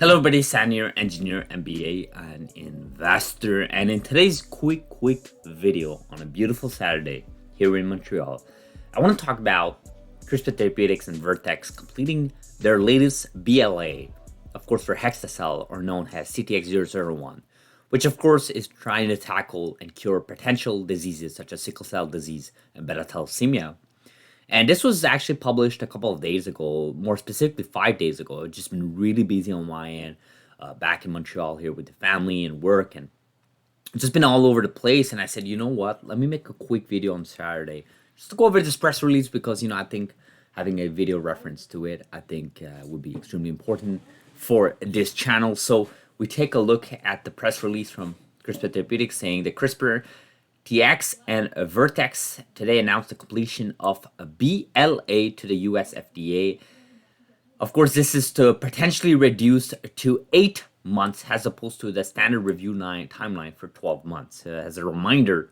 Hello everybody, Sam here, engineer, MBA, and investor. And in today's quick video on a beautiful Saturday here in Montreal, I want to talk about CRISPR Therapeutics and Vertex completing their latest BLA, of course for Hexacell, or known as CTX001, which of course is trying to tackle and cure potential diseases such as sickle cell disease and beta thalassemia. And this was actually published a couple of days ago, more specifically 5 days ago. I've just been really busy on my end, back in Montreal here with the family and work, and it's just been all over the place. And I said, you know what, let me make a quick video on Saturday just to go over this press release because, I think having a video reference to it, I think would be extremely important for this channel. So we take a look at the press release from CRISPR Therapeutics saying that CRISPR Tx and Vertex today announced the completion of a BLA to the US FDA. Of course, this is to potentially reduce to 8 months as opposed to the standard review timeline for 12 months. As a reminder,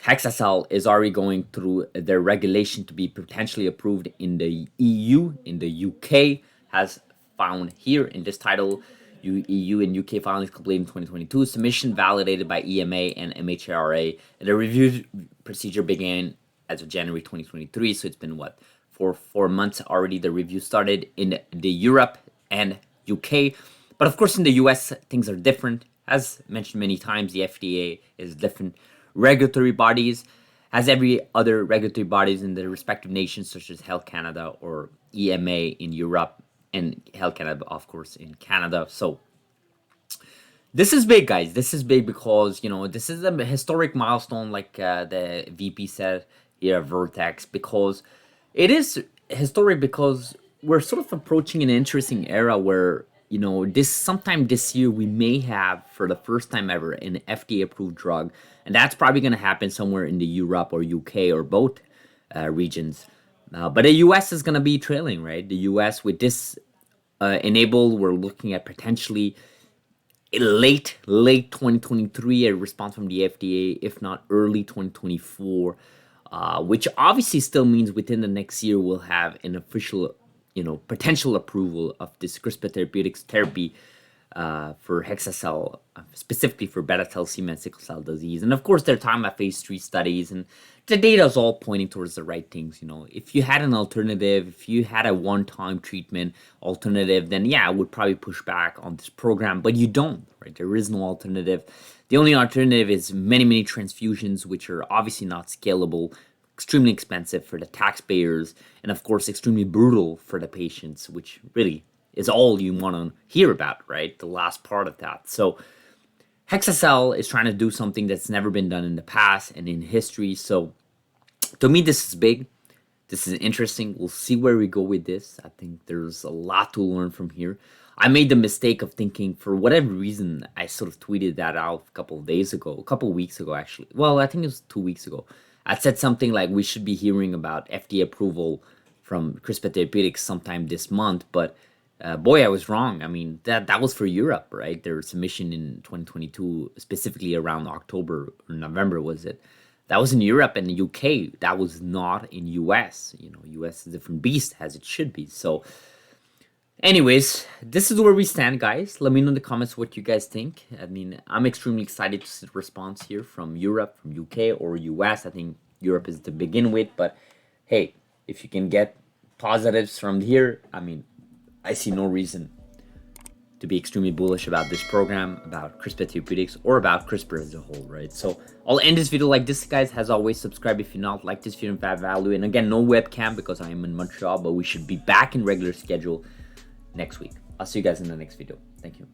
Hexacell is already going through their regulation to be potentially approved in the EU, in the UK, as found here in this title. EU and UK filings completed in 2022, submission validated by EMA and MHRA, and the review procedure began as of January 2023. So it's been for 4 months already. The review started in the Europe and UK, but of course in the US things are different. As mentioned many times, the FDA is different regulatory bodies, as every other regulatory bodies in the respective nations, such as Health Canada or EMA in Europe, and Health Canada, of course, in Canada. So this is big, guys. This is big because, this is a historic milestone, like the VP said here at Vertex, because it is historic because we're sort of approaching an interesting era where, sometime this year we may have, for the first time ever, an FDA-approved drug. And that's probably going to happen somewhere in the Europe or UK or both regions. But the US is going to be trailing, right? The US with this we're looking at potentially late 2023, a response from the FDA, if not early 2024, which obviously still means within the next year we'll have an official, potential approval of this CRISPR Therapeutics therapy for Hexacell, specifically for beta thalassemia and sickle cell disease. And of course, they're talking about phase 3 studies, and the data is all pointing towards the right things. If you had an alternative, if you had a one-time treatment alternative, then yeah, I would probably push back on this program, but you don't, right? There is no alternative. The only alternative is many transfusions, which are obviously not scalable, extremely expensive for the taxpayers, and of course, extremely brutal for the patients, which really is all you want to hear about, right? The last part of that. So Hexacell is trying to do something that's never been done in the past and in history. So to me, this is big. This is interesting. We'll see where we go with this. I think there's a lot to learn from here. I made the mistake of thinking, for whatever reason, I sort of tweeted that out a couple of weeks ago, actually. Well, I think it was 2 weeks ago. I said something like we should be hearing about FDA approval from CRISPR Therapeutics sometime this month, but boy, I was wrong. I mean, that was for Europe, right? Their submission in 2022, specifically around October or November, was it? That was in Europe and the UK. That was not in US. US is a different beast, as it should be. So anyways, this is where we stand, guys. Let me know in the comments what you guys think. I mean, I'm extremely excited to see the response here from Europe, from UK, or US. I think Europe is to begin with. But hey, if you can get positives from here, I mean, I see no reason to be extremely bullish about this program, about CRISPR Therapeutics, or about CRISPR as a whole, right? So I'll end this video like this, guys. As always, subscribe if you're not. Like this video if you add value. And again, no webcam because I am in Montreal, but we should be back in regular schedule next week. I'll see you guys in the next video. Thank you.